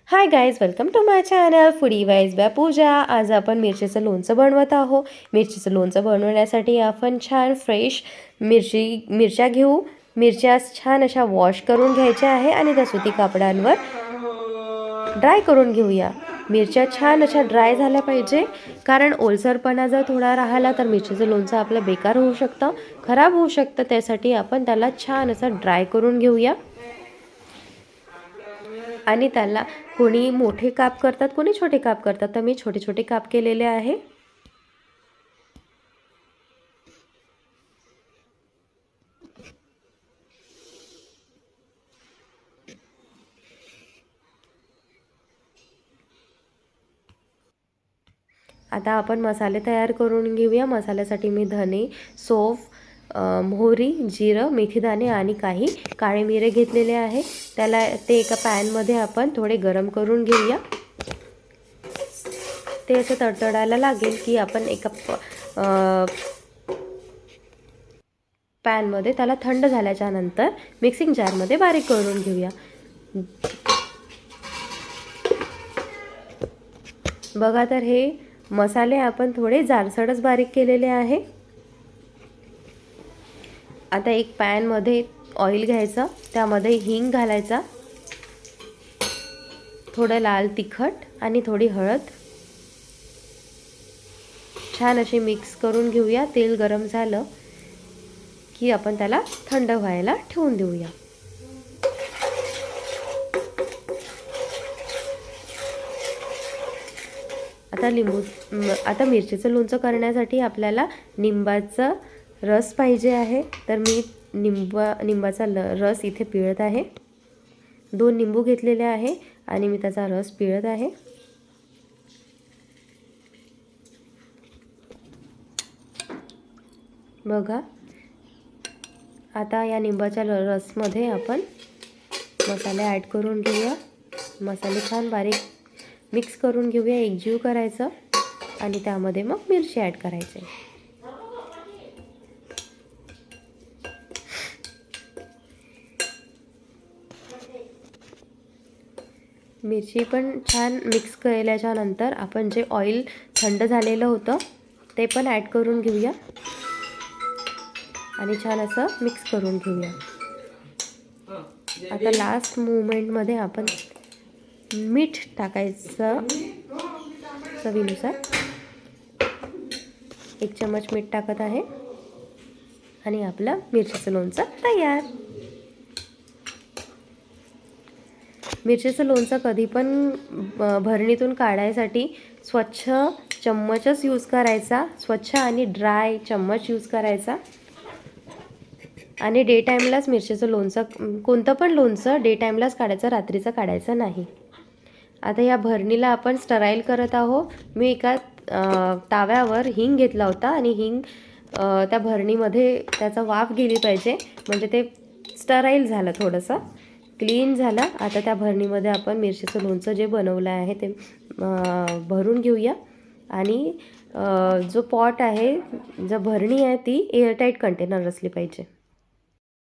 High guys, welcome to my channel foodie wise by Pooja. आज आपण मिरचीचं लोणचं बनवत आहोत. मिरचीचं लोणचं बनवण्यासाठी आपण छान फ्रेश मिरच्या घेऊ. मिरच्या छान अशा वॉश करून घ्यायच्या आहे आणि त्या सुती कापडांवर ड्राय करून घेऊया. मिरच्या छान अशा ड्राय झाल्या पाहिजे, कारण ओलसरपणा जर थोडा राहिला तर मिरचीचं लोणचं आपलं बेकार होऊ शकतं, खराब होऊ शकतं. त्यासाठी आपण त्याला छान असं ड्राय करून घेऊया. आणि त्याला कोणी मोठे काप करतात, कोणी छोटे काप करतात, तर मी छोटे छोटे काप केलेले आहे. आता आपण मसाले तयार करून घेऊया. मसाल्यासाठी मी धने, सौंफ, मोहरी, जिरं, मेथीदाणे आणि काही काळे मिरे घेतलेले आहे. ते एका पॅनमध्ये आपण थोडे गरम करून घेऊया. ते असं तडतडायला लागेल की आपण एका पॅनमध्ये त्याला थंड झाल्याच्या नंतर मिक्सिंग जारमध्ये बारीक करून घेऊया. बघा, तर हे मसाले आपण थोडे जाडसरच बारीक केलेले आहे. आता एक पॅनमध्ये ऑइल घ्यायचं, त्यामध्ये हिंग घालायचा, थोडं लाल तिखट आणि थोडी हळद. छान असे मिक्स करून घेऊया. तेल गरम झालं की आपण त्याला थंड व्हायला ठेवून देऊया. आता मिरचीचं लोणचं करण्यासाठी आपल्याला निंबाचा रस पाहिजे आहे. तर मी निंबाचा रस इथे पिळत आहे. 2 निंबू घेतलेले आहे आणि मी त्याचा रस पिळत आहे. बघा, आता या निंबाच्या रसमध्ये आपण मसाले ॲड करून घेऊया. मसाले छान बारीक मिक्स करून घेऊया, एकजीव करायचं आणि त्यामध्ये मग मिरची ॲड करायची. मिरची पण छान मिक्स केल्याच्या नंतर आपण जे ऑइल थंड झालेलं होतं ते पण ॲड करून घेऊया आणि छान असं मिक्स करून घेऊया. आता लास्ट मोमेंटमध्ये आपण मीठ टाकायचं चवीनुसार. 1 चम्मच मीठ टाकत आहे आणि आपलं मिरचीचं लोणचं तयार. मिरचीचं लोणचं कधी पण भरणीतून काढायसाठी स्वच्छ चम्मचच यूज करायचा, स्वच्छ आणि ड्राय चम्मच यूज करायचा. आणि डे टाईमलाच मिरचीचं लोणचं, कोणतं पण लोणचं डे टाईमलाच काढायचं, रात्रीचं काढायचं नाही. आता या भरणीला आपण स्टराईल करत आहोत. मी एका ताव्यावर हिंग घेतला होता आणि हिंग त्या भरणीमध्ये त्याचा वाफ गेली पाहिजे, म्हणजे ते स्टराईल झालं, थोडंसं क्लीन झालं. आता त्या भरणीमध्ये आपण मिरचीचं लोणचं जे बनवलं आहे ते भरून घेऊया. आणि जो पॉट आहे, जो भरणी आहे ती एअरटाईट कंटेनर असली पाहिजे.